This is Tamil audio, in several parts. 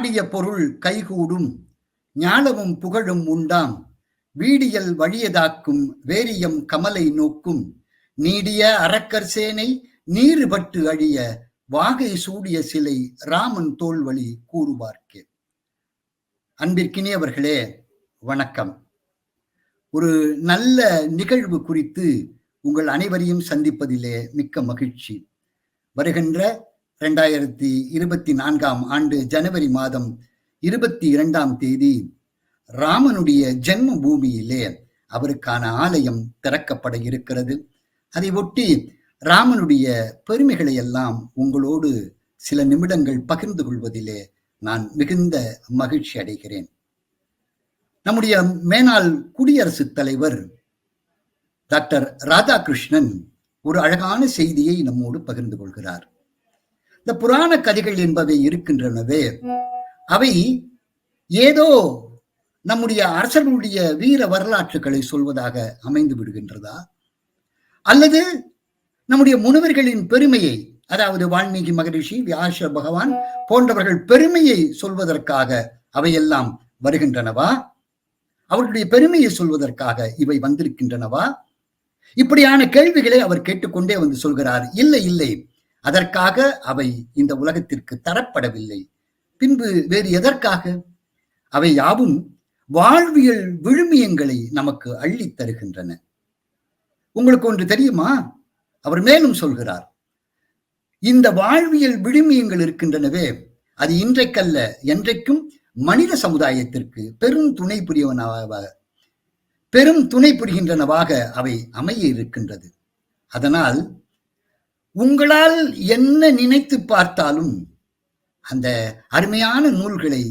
நாடிய பொருள் கைகூடும் ஞானமும் புகழும் உண்டாம் வீடியல் வழியதாக்கும் வேரியம் கமலை நோக்கும் நீடிய அரக்கர் சேனை நீறுபட்டு அழிய வாகை சூடிய சிலை ராமன் தோல்வழி கூறுவார்க்கே. அன்பிற்கினியவர்களே வணக்கம். ஒரு நல்ல நிகழ்வு குறித்து உங்கள் அனைவரையும் சந்திப்பதிலே மிக்க மகிழ்ச்சி. வருகின்ற 2024 ஆண்டு ஜனவரி மாதம் 22ஆம் தேதி ராமனுடைய ஜென்ம பூமியிலே அவருக்கான ஆலயம் திறக்கப்பட இருக்கிறது. அதை ஒட்டி ராமனுடைய பெருமைகளை எல்லாம் உங்களோடு சில நிமிடங்கள் பகிர்ந்து கொள்வதிலே நான் மிகுந்த மகிழ்ச்சி அடைகிறேன். நம்முடைய மேனாள் குடியரசுத் தலைவர் டாக்டர் ராதாகிருஷ்ணன் ஒரு அழகான செய்தியை நம்மோடு பகிர்ந்து கொள்கிறார். இந்த புராண கதைகள் என்பவை இருக்கின்றனவே, அவை ஏதோ நம்முடைய அரசர்களுடைய வீர வரலாற்றுகளை சொல்வதாக அமைந்து விடுகின்றதா, அல்லது நம்முடைய முனிவர்களின் பெருமையை, அதாவது வால்மீகி மகரிஷி, வியாச பகவான் போன்றவர்கள் பெருமையை சொல்வதற்காக அவையெல்லாம் வருகின்றனவா? அவர்களுடைய பெருமையை சொல்வதற்காக இவை வந்திருக்கின்றனவா? இப்படியான கேள்விகளை அவர் கேட்டுக்கொண்டே வந்து சொல்கிறார். இல்லை இல்லை, அதற்காக அவை இந்த உலகத்திற்கு தரப்படவில்லை. பின்பு வேறு எதற்காக? அவை யாவும் வாழ்வியல் விழுமியங்களை நமக்கு அள்ளி தருகின்றன. உங்களுக்கு ஒன்று தெரியுமா? அவர் மேலும் சொல்கிறார், இந்த வாழ்வியல் விழுமியங்கள் இருக்கின்றனவே, அது இன்றைக்கல்ல என்றைக்கும் மனித சமுதாயத்திற்கு பெரும் துணை புரிகின்றனவாக அவை அமைய இருக்கின்றது. அதனால் உங்களால் என்ன நினைத்து பார்த்தாலும் அந்த அருமையான நூல்களை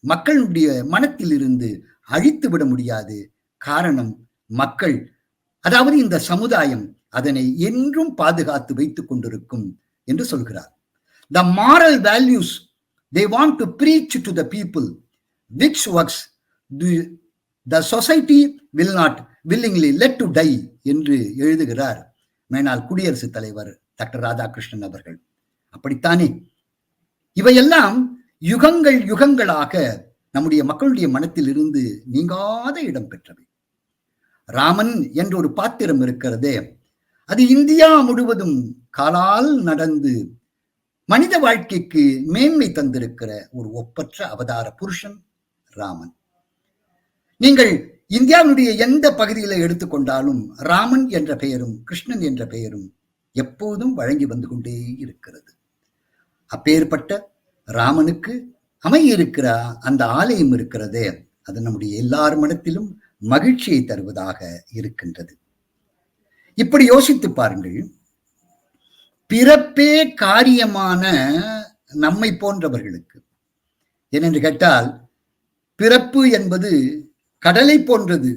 மக்களுடைய மனத்தில் இருந்து அழித்து விட முடியாது. காரணம், மக்கள், அதாவது இந்த சமுதாயம் அதனை என்றும் பாதுகாத்து வைத்துக் கொண்டிருக்கும் என்று சொல்கிறார். The moral values they want to preach to the people, which works the society will not willingly let to die என்று எழுதுகிறார் மேனாள் குடியரசுத் தலைவர் டாக்டர் ராதாகிருஷ்ணன் அவர்கள். அப்படித்தானே இவையெல்லாம் யுகங்கள் யுகங்களாக நம்முடைய மக்களுடைய மனத்தில் இருந்து நீங்காத இடம் பெற்றவை. ராமன் என்ற ஒரு பாத்திரம் இருக்கிறதே, அது இந்தியா முழுவதும் காலால் நடந்து மனித வாழ்க்கைக்கு மேன்மை தந்திருக்கிற ஒரு ஒப்பற்ற அவதார புருஷன் ராமன். நீங்கள் இந்தியாவுடைய எந்த பகுதியில எடுத்துக்கொண்டாலும் ராமன் என்ற பெயரும் கிருஷ்ணன் என்ற பெயரும் எப்போதும் வழங்கி வந்து கொண்டே இருக்கிறது. அப்பேற்பட்ட ராமனுக்கு அமைய இருக்கிற அந்த ஆலயம் இருக்கிறதே, அது நம்முடைய எல்லார் மனத்திலும் மகிழ்ச்சியை தருவதாக இருக்கின்றது. இப்படி யோசித்து பாருங்கள். பிறப்பே காரியமான நம்மை போன்றவர்களுக்கு, ஏனென்று கேட்டால் பிறப்பு என்பது கடலை போன்றது.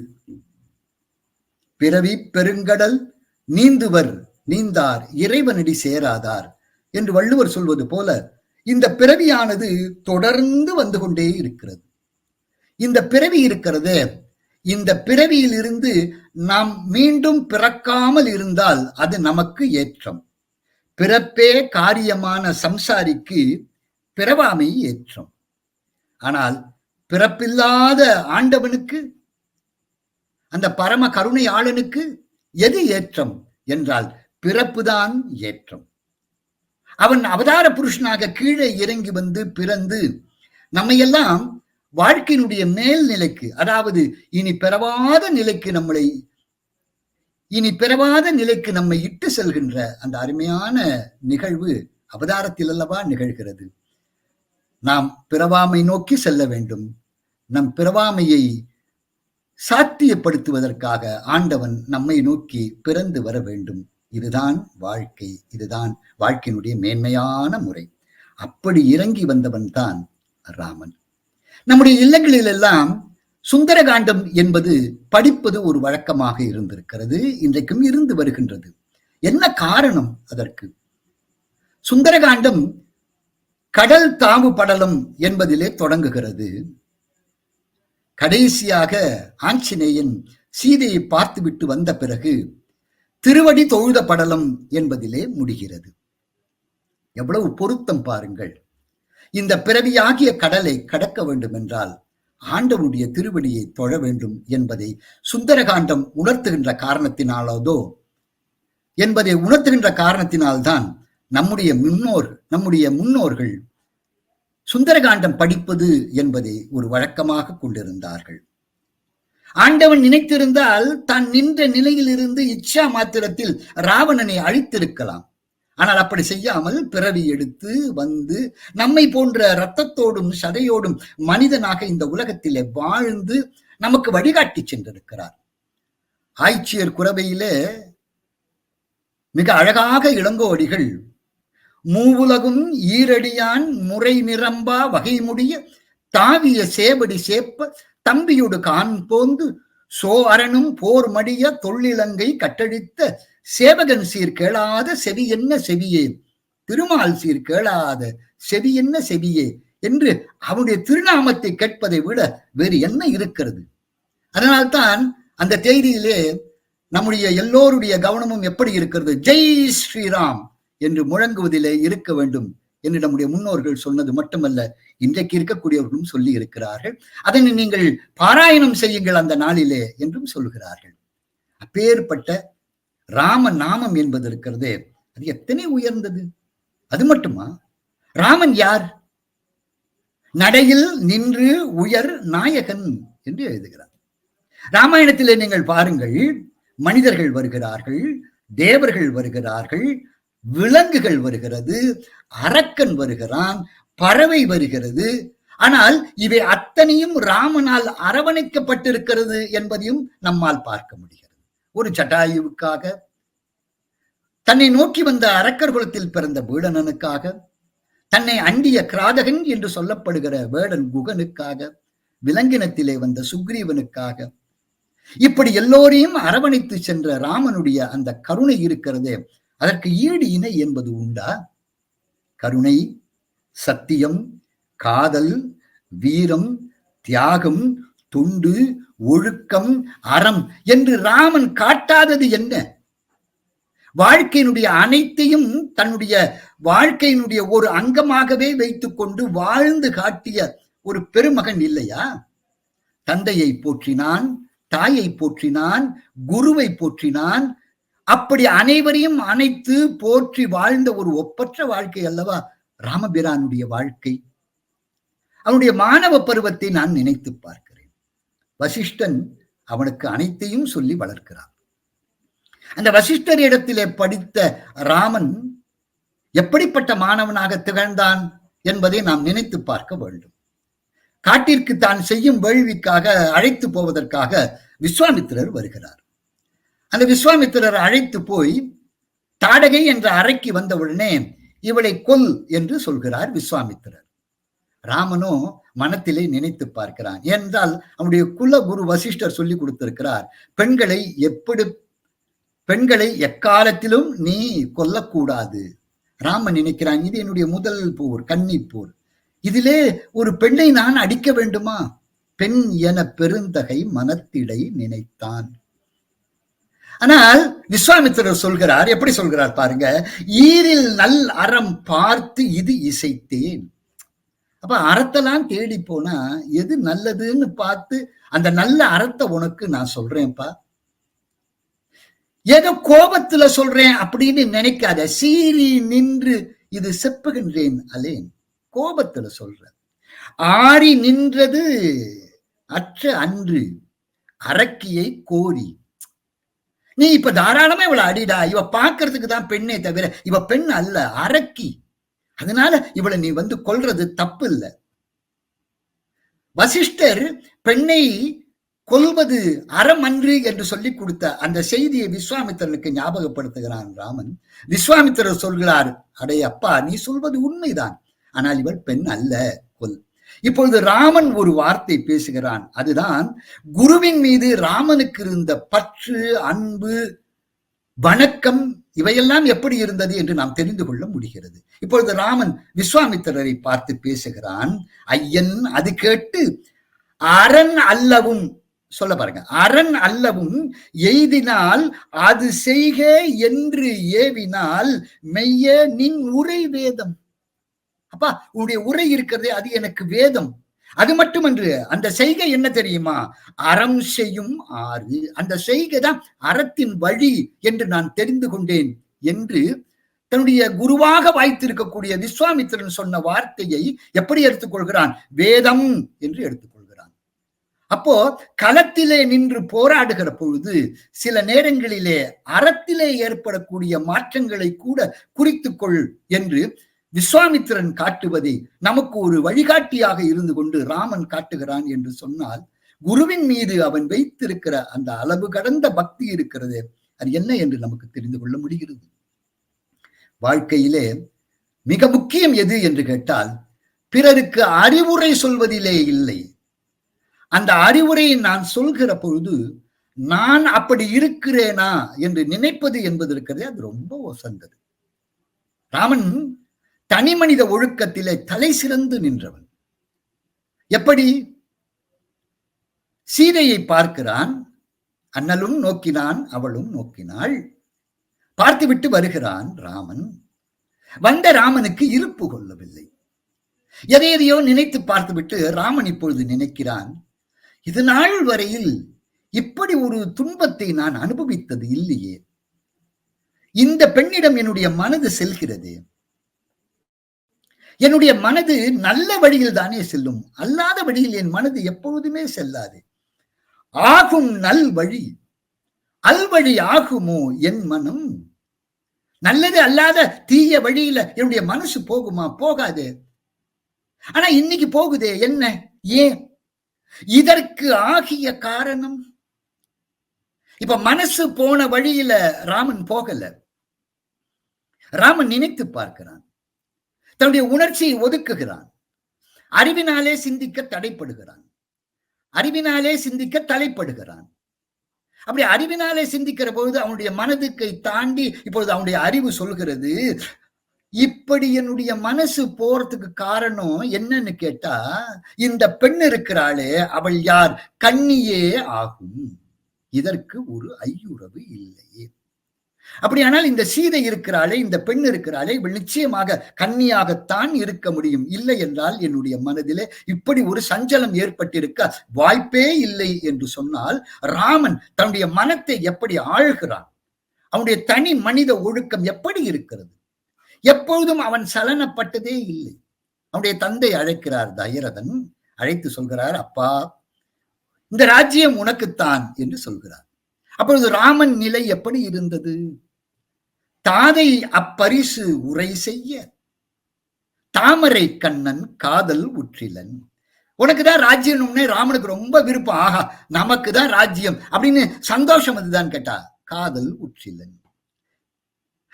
பிறவி பெருங்கடல் நீந்துவர் நீந்தார் இறைவனடி சேராதார் என்று வள்ளுவர் சொல்வது போல இந்த பிறவியானது தொடர்ந்து வந்து கொண்டே இருக்கிறது. இந்த பிறவி இருக்கிறதே, இந்த பிறவியில் இருந்து நாம் மீண்டும் பிறக்காமல் இருந்தால் அது நமக்கு ஏற்றம். பிறப்பே காரியமான சம்சாரிக்கு பிறவாமை ஏற்றம். ஆனால் பிறப்பில்லாத ஆண்டவனுக்கு, அந்த பரம கருணை ஆளனுக்கு எது ஏற்றம் என்றால் பிறப்புதான் ஏற்றம். அவன் அவதார புருஷனாக கீழே இறங்கி வந்து பிறந்து நம்மையெல்லாம் வாழ்க்கையினுடைய மேல்நிலைக்கு, அதாவது இனி பிறவாத நிலைக்கு நம்மை இட்டு செல்கின்ற அந்த அருமையான நிகழ்வு அவதாரத்தில் அல்லவா நிகழ்கிறது. நாம் பிறவாமை நோக்கி செல்ல வேண்டும். நம் பிறவாமையை சாத்தியப்படுத்துவதற்காக ஆண்டவன் நம்மை நோக்கி பிறந்து வர வேண்டும். இதுதான் வாழ்க்கை, இதுதான் வாழ்க்கையினுடைய மேன்மையான முறை. அப்படி இறங்கி வந்தவன் தான் ராமன். நம்முடைய இல்லங்களில் எல்லாம் சுந்தரகாண்டம் என்பது படிப்பது ஒரு வழக்கமாக இருந்திருக்கிறது, இன்றைக்கும் இருந்து வருகின்றது. என்ன காரணம் அதற்கு? சுந்தரகாண்டம் கடல் தாவு படலம் என்பதிலே தொடங்குகிறது. கடைசியாக ஆஞ்சநேயன் சீதையை பார்த்துவிட்டு வந்த பிறகு திருவடி தொழுத படலம் என்பதிலே முடிகிறது. எவ்வளவு பொருத்தம் பாருங்கள். இந்த பிறவியாகிய கடலை கடக்க வேண்டும் என்றால் ஆண்டவனுடைய திருவடியை தொழ வேண்டும் என்பதை சுந்தரகாண்டம் உணர்த்துகின்ற காரணத்தினால்தான் நம்முடைய முன்னோர்கள் சுந்தரகாண்டம் படிப்பது என்பதை ஒரு வழக்கமாக கொண்டிருந்தார்கள். ஆண்டவன் நினைத்திருந்தால் தான் நின்ற நிலையில் இருந்து இச்சா மாத்திரத்தில் ராவணனை அழித்திருக்கலாம். ஆனால் அப்படி செய்யாமல் பிறவி எடுத்து வந்து நம்மை போன்ற இரத்தத்தோடும் சதையோடும் மனிதனாக இந்த உலகத்திலே வாழ்ந்து நமக்கு வழிகாட்டி சென்றிருக்கிறார். ஆய்ச்சியர் குரவையிலே மிக அழகாக இளங்கோவடிகள் மூவுலகும் ஈரடியான் முறை நிரம்பா வகை முடிய தாவிய சேவடி சேப்ப தம்பியோடு கான் போந்து சோ அரணும் போர் மடிய தொல்லிலங்கை கட்டழித்த சேவகன் சீர் கேளாத செவி என்ன செவியே, திருமால் சீர் கேளாத செவி என்ன செவியே என்று அவனுடைய திருநாமத்தை கேட்பதை விட வேறு என்ன இருக்கிறது? அதனால்தான் அந்த தேதியிலே நம்முடைய எல்லோருடைய கவனமும் எப்படி இருக்கிறது? ஜெய் ஸ்ரீராம் என்று முழங்குவதிலே இருக்க வேண்டும் என்று நம்முடைய முன்னோர்கள் சொன்னது மட்டுமல்ல, இன்றைக்கு இருக்கக்கூடியவர்களும் சொல்லி இருக்கிறார்கள். அதனை நீங்கள் பாராயணம் செய்யுங்கள் அந்த நாளிலே என்றும் சொல்லுகிறார்கள். அப்பேற்பட்ட ராம நாமம் என்பது இருக்கிறதே, அது எத்தனை உயர்ந்தது! அது மட்டுமா? ராமன் யார்? நடையில் நின்று உயர் நாயகன் என்று எழுதுகிறார். ராமாயணத்திலே நீங்கள் பாருங்கள், மனிதர்கள் வருகிறார்கள், தேவர்கள் வருகிறார்கள், விலங்குகள் வருகிறது, அரக்கன் வருகிறான், பறவை வருகிறது. ஆனால் இவை அத்தனையும் ராமனால் அரவணைக்கப்பட்டிருக்கிறது என்பதையும் நம்மால் பார்க்க முடிகிறது. ஒரு ஜட்டாயுவுக்காக, தன்னை நோக்கி வந்த அரக்கர் குலத்தில் பிறந்த வீடனனுக்காக, தன்னை அண்டிய கிராதகன் என்று சொல்லப்படுகிற வேடன் குகனுக்காக, விலங்கினத்திலே வந்த சுக்ரீவனுக்காக, இப்படி எல்லோரையும் அரவணைத்து சென்ற ராமனுடைய அந்த கருணை இருக்கிறதே, அதற்கு ஈடு இணை என்பது உண்டா? கருணை, சத்தியம், காதல், வீரம், தியாகம், தொண்டு, ஒழுக்கம், அறம் என்று ராமன் காட்டாதது என்ன? வாழ்க்கையினுடைய அனைத்தையும் தன்னுடைய வாழ்க்கையினுடைய ஒரு அங்கமாகவே வைத்துக் கொண்டு வாழ்ந்து காட்டிய ஒரு பெருமகன் இல்லையா? தந்தையை போற்றினான், தாயை போற்றினான், குருவை போற்றினான். அப்படி அனைவரையும் அனைத்து போற்றி வாழ்ந்த ஒரு ஒப்பற்ற வாழ்க்கை அல்லவா ராமபிரானுடைய வாழ்க்கை. அவனுடைய மாணவ பருவத்தை நான் நினைத்து பார்க்கிறேன். வசிஷ்டன் அவனுக்கு அனைத்தையும் சொல்லி வளர்க்கிறான். அந்த வசிஷ்டர் இடத்திலே படித்த ராமன் எப்படிப்பட்ட மாணவனாக திகழ்ந்தான் என்பதை நாம் நினைத்து பார்க்க வேண்டும். காட்டிற்கு தான் செய்யும் வேள்விக்காக அழைத்து போவதற்காக விஸ்வாமித்திரர் வருகிறார். அந்த விஸ்வாமித்திரர் அழைத்து போய் தாடகை என்ற அறைக்கு வந்தவுடனே இவளை கொல் என்று சொல்கிறார் விஸ்வாமித்திரர். ராமனோ மனத்திலே நினைத்து பார்க்கிறான். ஏனென்றால் அவனுடைய குல குரு வசிஷ்டர் சொல்லி கொடுத்திருக்கிறார், பெண்களை எக்காலத்திலும் நீ கொல்லக்கூடாது. ராமன் நினைக்கிறான், இது என்னுடைய முதல் போர், கன்னி போர், இதிலே ஒரு பெண்ணை நான் அடிக்க வேண்டுமா? பெண் என பெருந்தகை மனத்திடை நினைத்தான். ஆனால் விஸ்வாமித்திரர் சொல்கிறார், எப்படி சொல்கிறார் பாருங்க, ஈரில் நல் அறம் பார்த்து இது இசைத்தேன். அப்ப அறத்தெல்லாம் தேடி போனா எது நல்லதுன்னு பார்த்து அந்த நல்ல அறத்தை உனக்கு நான் சொல்றேன்ப்பா. ஏதோ கோபத்துல சொல்றேன் அப்படின்னு நினைக்காத, சீறி நின்று இது செப்புகின்றேன் அலேன். கோபத்துல சொல்ற, ஆறி நின்றது அற்ற அன்று அரக்கியை கோரி. நீ இப்ப தாராளமா இவளை அடிடா, இவ பாக்குறதுக்கு தான் பெண்ணே தவிர இவ பெண் அல்ல, அரக்கி. அதனால இவளை நீ வந்து கொல்றது தப்பு இல்லை. வசிஷ்டர் பெண்ணை கொல்வது அறமன்று என்று சொல்லிக் கொடுத்த அந்த செய்தியை விஸ்வாமித்திரனுக்கு ஞாபகப்படுத்துகிறான் ராமன். விஸ்வாமித்திரர் சொல்கிறார், அடே அப்பா, நீ சொல்வது உண்மைதான், ஆனால் இவள் பெண் அல்ல, கொல். இப்பொழுது ராமன் ஒரு வார்த்தை பேசுகிறான். அதுதான் குருவின் மீது ராமனுக்கு இருந்த பற்று, அன்பு, வணக்கம் இவையெல்லாம் எப்படி இருந்தது என்று நாம் தெரிந்து கொள்ள முடிகிறது. இப்பொழுது ராமன் விஸ்வாமித்திரரை பார்த்து பேசுகிறான். ஐயன் அது கேட்டு அரண் அல்லவும் சொல்ல பாருங்க, அரண் அல்லவும் எய்தினால் அது செய்க என்று ஏவினால் மெய்ய நின் உரை வேதம். அப்பா உன்னுடைய உரை இருக்கிறதே அது எனக்கு வேதம். அது மட்டுமன்று அந்த செய்கை என்ன தெரியுமா? அறம் செய்யும் ஆறு. அந்த செய்கை தான் அறத்தின் வழி என்று நான் தெரிந்து கொண்டேன் என்று தன்னுடைய குருவாக வாய்த்திருக்கக்கூடிய விஸ்வாமித்திரன் சொன்ன வார்த்தையை எப்படி எடுத்துக்கொள்கிறான்? வேதம் என்று எடுத்துக்கொள்கிறான். அப்போ களத்திலே நின்று போராடுகிற பொழுது சில நேரங்களிலே அறத்திலே ஏற்படக்கூடிய மாற்றங்களை கூட குறித்துக்கொள் என்று விஸ்வாமித்திரன் காட்டுவதை நமக்கு ஒரு வழிகாட்டியாக இருந்து கொண்டு ராமன் காட்டுகிறான் என்று சொன்னால், குருவின் மீது அவன் வைத்திருக்கிற அந்த அளவு கடந்த பக்தி இருக்கிறது, அது என்ன என்று நமக்கு தெரிந்து கொள்ள முடிகிறது. வாழ்க்கையிலே மிக முக்கியம் எது என்று கேட்டால், பிறருக்கு அறிவுரை சொல்வதிலே இல்லை. அந்த அறிவுரையை நான் சொல்கிற பொழுது நான் அப்படி இருக்கிறேனா என்று நினைப்பது என்பது இருக்கிறதே, அது ரொம்ப உசந்தது. ராமன் தனி மனித ஒழுக்கத்திலே தலை சிறந்து நின்றவன். எப்படி? சீதையை பார்க்கிறான், அண்ணலும் நோக்கினான், அவளும் நோக்கினாள். பார்த்துவிட்டு வருகிறான் ராமன். வந்த ராமனுக்கு இருப்பு கொள்ளவில்லை. எதையோ நினைத்து பார்த்துவிட்டு ராமன் இப்பொழுது நினைக்கிறான், இது நாள் வரையில் இப்படி ஒரு துன்பத்தை நான் அனுபவித்தது இல்லையே. இந்த பெண்ணிடம் என்னுடைய மனது செல்கிறது. என்னுடைய மனது நல்ல வழியில் தானே செல்லும், அல்லாத வழியில் என் மனது எப்பொழுதுமே செல்லாது. ஆகும் நல் வழி அல்வழி ஆகுமோ என் மனம்? நல்லது அல்லாத தீய வழியில என்னுடைய மனசு போகுமா? போகாது. ஆனா இன்னைக்கு போகுதே, என்ன? ஏன்? இதற்கு ஆகிய காரணம், இப்ப மனசு போன வழியில ராமன் போகல. ராமன் நினைத்து பார்க்கிறான், தன்னுடைய உணர்ச்சியை ஒதுக்குகிறான், அறிவினாலே சிந்திக்க தடைப்படுகிறான், அறிவினாலே சிந்திக்க தலைப்படுகிறான். அப்படி அறிவினாலே சிந்திக்கிற பொழுது அவனுடைய மனதுக்கை தாண்டி இப்பொழுது அவனுடைய அறிவு சொல்கிறது, இப்படி என்னுடைய மனசு போறதுக்கு காரணம் என்னன்னு கேட்டா, இந்த பெண் இருக்கிறாளே அவள் யார்? கன்னியே ஆகும். இதற்கு ஒரு ஐயுறவு இல்லையே. அப்படியானால் இந்த சீதை இருக்கிறாளே, இந்த பெண் இருக்கிறாளே, இவள் நிச்சயமாக கன்னியாகத்தான் இருக்க முடியும். இல்லை என்றால் என்னுடைய மனதிலே இப்படி ஒரு சஞ்சலம் ஏற்பட்டிருக்க வாய்ப்பே இல்லை என்று சொன்னால், ராமன் தன்னுடைய மனத்தை எப்படி ஆள்கிறான், அவனுடைய தனி மனித ஒழுக்கம் எப்படி இருக்கிறது? எப்பொழுதும் அவன் சலனப்பட்டதே இல்லை. அவனுடைய தந்தை அழைக்கிறார், தயரதன் அழைத்து சொல்கிறார், அப்பா இந்த ராஜ்யம் உனக்குத்தான் என்று சொல்கிறார். அப்பொழுது ராமன் நிலை எப்படி இருந்தது? தாதை அப்பரிசு உரை செய்ய தாமரை கண்ணன் காதல் உற்றிலன். உனக்குதான் ராஜ்யம்னு ராமனுக்கு ரொம்ப விருப்பம். ஆஹா, நமக்குதான் ராஜ்யம் அப்படின்னு சந்தோஷம். அதுதான் கேட்டா காதல் உற்றிலன்.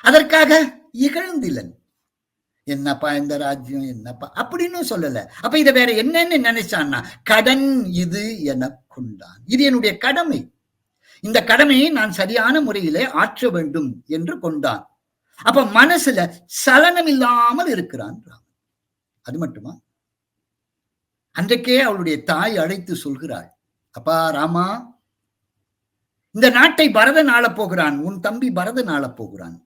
அதற்காக இகழ்ந்திலன். என்னப்பா இந்த ராஜ்யம், என்னப்பா அப்படின்னு சொல்லல. அப்ப இதை வேற என்னன்னு நினைச்சான்னா, கடன் இது என கொண்டான். இது என்னுடைய கடமை, இந்த கடமையை நான் சரியான முறையிலே ஆற்ற வேண்டும் என்று கொண்டான். அப்ப மனசுல சலனம் இல்லாமல் இருக்கிறான் ராமன். அது மட்டுமா? அன்றைக்கே அவளுடைய தாய் அழைத்து சொல்கிறாள், அப்பா ராமா, இந்த நாட்டை பரதன் ஆளப் போகிறான், உன் தம்பி பரதன் ஆளப் போகிறான்.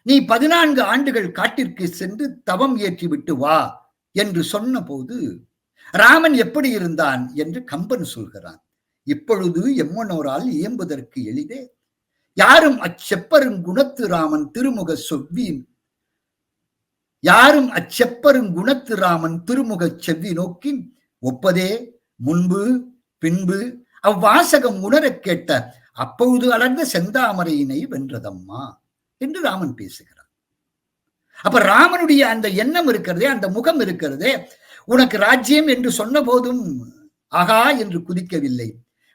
நீ 14 ஆண்டுகள் காட்டிற்கு சென்று தவம் ஏற்றி விட்டு வா என்று சொன்ன போது ராமன் எப்படி இருந்தான் என்று கம்பன் சொல்கிறான். இப்பொழுது எம்மனோரால் இயம்புதற்கு எளிதே, யாரும் அச்செப்பரும் குணத்து ராமன் திருமுக செவ்வின், யாரும் அச்செப்பரும் குணத்து ராமன் திருமுக செவ்வி நோக்கின் ஒப்பதே முன்பு பின்பு அவ்வாசகம் உணரக் கேட்ட அப்பொழுது அலர்ந்த செந்தாமரையினை வென்றதம்மா என்று ராமன் பேசுகிறார். அப்ப ராமனுடைய அந்த எண்ணம் இருக்கிறதே, அந்த முகம் இருக்கிறதே, உனக்கு ராஜ்யம் என்று சொன்ன போதும் ஆகா என்று குதிக்கவில்லை,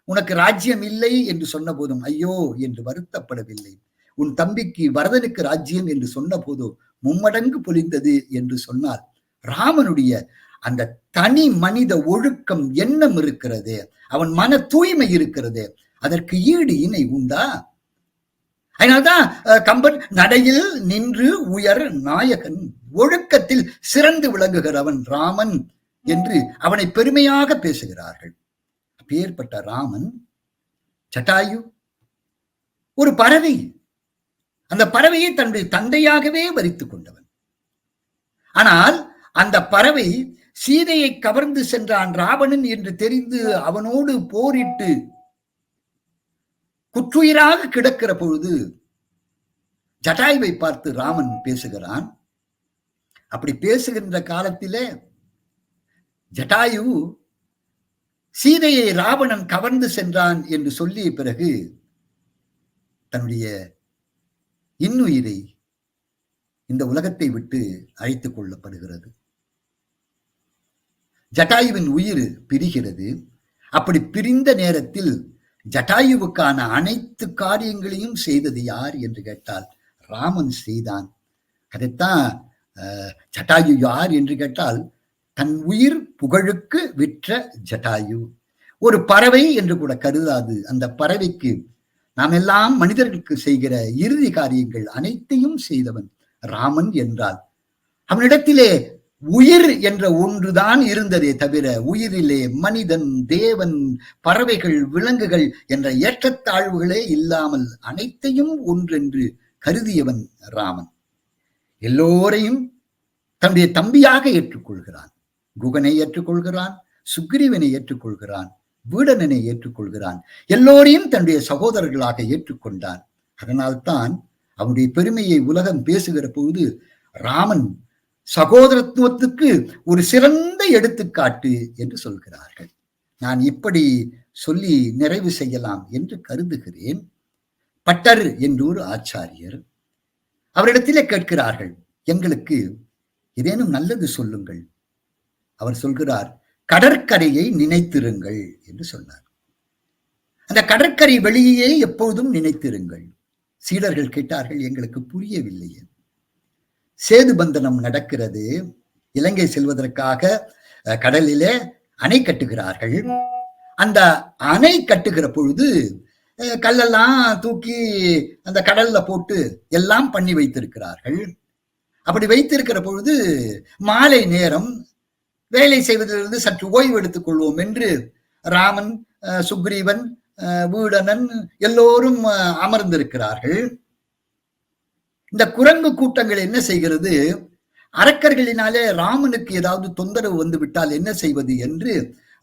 உனக்கு ராஜ்யம் இல்லை என்று சொன்ன போதும் ஐயோ என்று வருத்தப்படவில்லை, உன் தம்பிக்கு பரதனுக்கு ராஜ்யம் என்று சொன்ன போதோ மும்மடங்கு பொலிந்தது என்று சொன்னார். ராமனுடைய அந்த தனி மனித ஒழுக்கம் எண்ணம் இருக்கிறது, அவன் மன தூய்மை இருக்கிறது, அதற்கு ஈடு இணை உண்டா? அதனால்தான் கம்பன் நடையில் நின்று உயர் நாயகன், ஒழுக்கத்தில் சிறந்து விளங்குகிறவன் ராமன் என்று அவனை பெருமையாக பேசுகிறார்கள். அப்பேற்பட்ட ராமன் ஜட்டாயு ஒரு பறவை, அந்த பறவையை தன்னுடைய தந்தையாகவே வரித்துக் கொண்டவன். ஆனால் அந்த பறவை சீதையை கவர்ந்து சென்றான் ராவணன் என்று தெரிந்து அவனோடு போரிட்டு குற்றுயிராக கிடக்கிற பொழுது ஜட்டாயுவை பார்த்து ராமன் பேசுகிறான். அப்படி பேசுகின்ற காலத்திலே ஜட்டாயு சீதையை ராவணன் கவர்ந்து சென்றான் என்று சொல்லிய பிறகு தன்னுடைய இன்னுயிரை இந்த உலகத்தை விட்டு அழைத்துக் கொள்ளப்படுகிறது. ஜட்டாயுவின் உயிர் பிரிகிறது. அப்படி பிரிந்த நேரத்தில் ஜட்டாயுவுக்கான அனைத்து காரியங்களையும் செய்தது யார் என்று கேட்டால் ராமன் செய்தான். அதைத்தான் ஜட்டாயு யார் என்று கேட்டால் தன் உயிர் புகழுக்கு விற்ற ஜட்டாயு. ஒரு பறவை என்று கூட கருதாது அந்த பறவைக்கு நாம் எல்லாம் மனிதர்களுக்கு செய்கிற இறுதி காரியங்கள் அனைத்தையும் செய்தவன் ராமன் என்றால் அவனிடத்திலே உயிர் என்ற ஒன்றுதான் இருந்ததே தவிர உயிரிலே மனிதன், தேவன், பறவைகள், விலங்குகள் என்ற ஏற்றத்தாழ்வுகளே இல்லாமல் அனைத்தையும் ஒன்றென்று கருதியவன் ராமன். எல்லோரையும் தன்னுடைய தம்பியாக ஏற்றுக்கொள்கிறான். குகனை ஏற்றுக்கொள்கிறான், சுக்ரீவனை ஏற்றுக்கொள்கிறான், வீடனனை ஏற்றுக்கொள்கிறான். எல்லோரையும் தன்னுடைய சகோதரர்களாக ஏற்றுக்கொண்டான். அதனால்தான் அவனுடைய பெருமையை உலகம் பேசுகிற போது ராமன் சகோதரத்துவத்துக்கு ஒரு சிறந்த எடுத்துக்காட்டு என்று சொல்கிறார்கள். நான் இப்படி சொல்லி நிறைவு செய்யலாம் என்று கருதுகிறேன். பட்டர் என்று ஒரு ஆச்சாரியர், அவரிடத்திலே கேட்கிறார்கள், எங்களுக்கு ஏதேனும் நல்லது சொல்லுங்கள். அவர் சொல்கிறார், கடற்கரையை நினைத்திருங்கள் என்று சொன்னார். அந்த கடற்கரை வெளியே எப்போதும் நினைத்திருங்கள். சீடர்கள் கேட்டார்கள், எங்களுக்கு புரியவில்லையே. சேது பந்தனம் நடக்கிறது. இலங்கை செல்வதற்காக கடலிலே அணை கட்டுகிறார்கள். அந்த அணை கட்டுகிற பொழுது கல்லெல்லாம் தூக்கி அந்த கடல்ல போட்டு எல்லாம் பண்ணி வைத்திருக்கிறார்கள். அப்படி வைத்திருக்கிற பொழுது மாலை நேரம் வேலை செய்வதிலிருந்து சற்று ஓய்வு எடுத்துக் கொள்வோம் என்று ராமன், சுக்ரீவன், வீடனன் எல்லோரும் அமர்ந்திருக்கிறார்கள். இந்த குரங்கு கூட்டங்கள் என்ன செய்கிறது, அரக்கர்களினாலே ராமனுக்கு ஏதாவது தொந்தரவு வந்து விட்டால் என்ன செய்வது என்று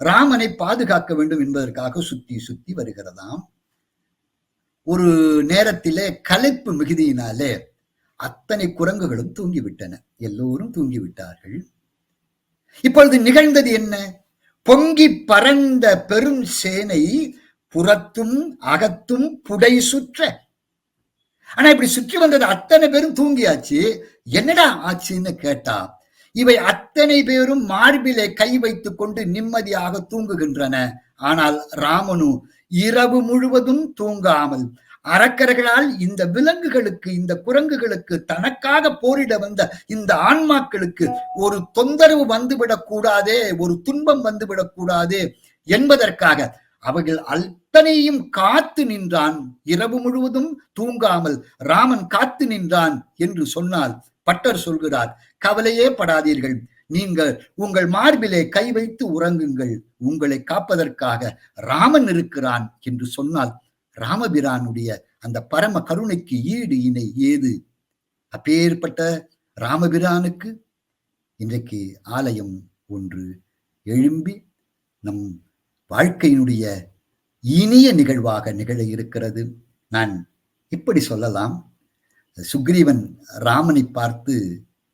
ராமனை பாதுகாக்க வேண்டும் என்பதற்காக சுத்தி சுத்தி வருகிறதாம். ஒரு நேரத்திலே களைப்பு மிகுதியினாலே அத்தனை குரங்குகளும் தூங்கிவிட்டன. எல்லோரும் தூங்கிவிட்டார்கள். இப்பொழுது நிகழ்ந்தது என்ன? பொங்கி பறந்த பெரும் சேனை புறத்தும் அகத்தும் புடை சுற்ற. ஆனா இப்படி சுற்றி வந்தது அத்தனை பேரும் தூங்கியாச்சு. என்னடா ஆச்சுன்னு கேட்டா, இவை அத்தனை பேரும் மார்பிலே கை வைத்துக் கொண்டு நிம்மதியாக தூங்குகின்றன. ஆனால் ராமனு இரவு முழுவதும் தூங்காமல் அரக்கர்களால் இந்த விலங்குகளுக்கு, இந்த குரங்குகளுக்கு, தனக்காக போரிட வந்த இந்த ஆன்மாக்களுக்கு ஒரு தொந்தரவு வந்துவிடக் கூடாதே, ஒரு துன்பம் வந்துவிடக் கூடாதே என்பதற்காக அவர்கள் அத்தனையும் காத்து நின்றான். இரவு முழுவதும் தூங்காமல் ராமன் காத்து நின்றான் என்று சொன்னால் பட்டர் சொல்கிறார், கவலையே படாதீர்கள், நீங்கள் உங்கள் மார்பிலே கை வைத்து உறங்குங்கள், உங்களை காப்பதற்காக ராமன் இருக்கிறான் என்று சொன்னால் ராமபிரானுடைய அந்த பரம கருணைக்கு ஈடு இணை ஏது? அப்பேற்பட்ட ராமபிரானுக்கு இன்றைக்கு ஆலயம் ஒன்று எழும்பி நம் வாழ்க்கையினுடைய இனிய நிகழ்வாக நிகழ இருக்கிறது. நான் இப்படி சொல்லலாம், சுக்ரீவன் ராமனை பார்த்து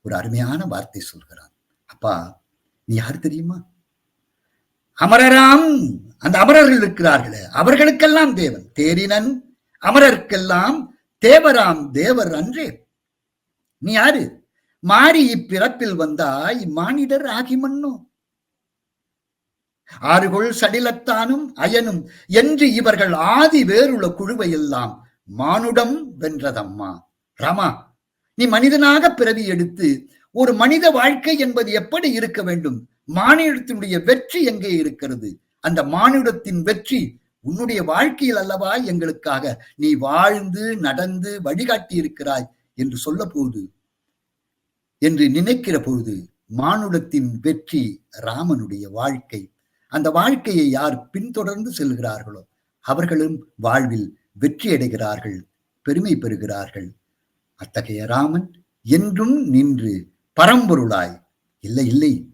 ஒரு அருமையான வார்த்தை சொல்கிறான். அப்பா, நீ யார் தெரியுமா? அமரராம். அந்த அமரர்கள் இருக்கிறார்களே, அவர்களுக்கெல்லாம் தேவன். தேரினன் அமரர்க்கெல்லாம் தேவராம் தேவர் அன்றே. நீ யாரு? மாறி இப்பிறப்பில் வந்தாய் மானிடர் ஆகி மன்னோ. ஆறுகொள் சடிலத்தானும் அயனும் என்று இவர்கள் ஆதி வேறுள்ள குழுவை எல்லாம் மானுடம் வென்றதம்மா. ராமா, நீ மனிதனாக பிறவி எடுத்து ஒரு மனித வாழ்க்கை என்பது எப்படி இருக்க வேண்டும்? மானிடத்தினுடைய வெற்றி எங்கே இருக்கிறது? அந்த மானிடத்தின் வெற்றி உன்னுடைய வாழ்க்கையில் அல்லவா எங்களுக்காக நீ வாழ்ந்து நடந்து வழிகாட்டி இருக்கிறாய் என்று சொல்ல போது, என்று நினைக்கிற பொழுது, மானுடத்தின் வெற்றி ராமனுடைய வாழ்க்கை. அந்த வாழ்க்கையை யார் பின்தொடர்ந்து செல்கிறார்களோ அவர்களும் வாழ்வில் வெற்றி அடைகிறார்கள், பெருமை பெறுகிறார்கள். அத்தகைய ராமன் என்றும் நின்று பரம்பொருளாய் இல்லை இல்லை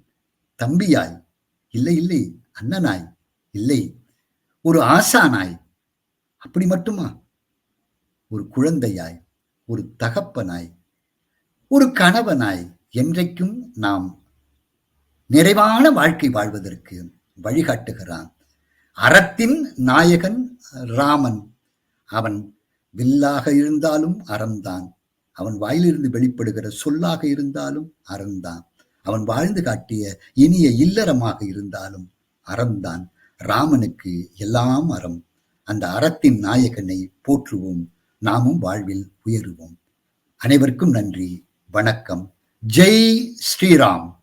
தம்பியாய், இல்லை இல்லை அண்ணனாய், இல்லை ஒரு ஆசானாய், அப்படி மட்டுமா? ஒரு குழந்தையாய், ஒரு தகப்பனாய், ஒரு கணவனாய் என்றைக்கும் நாம் நிறைவான வாழ்க்கை வாழ்வதற்கு வழிகாட்டுகிறான். அறத்தின் நாயகன் ராமன். அவன் வில்லாக இருந்தாலும் அறம்தான். அவன் வாயிலிருந்து வெளிப்படுகிற சொல்லாக இருந்தாலும் அறம்தான். அவன் வாழ்ந்து காட்டிய இனிய இல்லறமாக இருந்தாலும் அறம்தான். ராமனுக்கு எல்லாம் அறம். அந்த அறத்தின் நாயகனை போற்றுவோம். நாமும் வாழ்வில் உயருவோம். அனைவருக்கும் நன்றி. வணக்கம். ஜெய் ஸ்ரீராம்.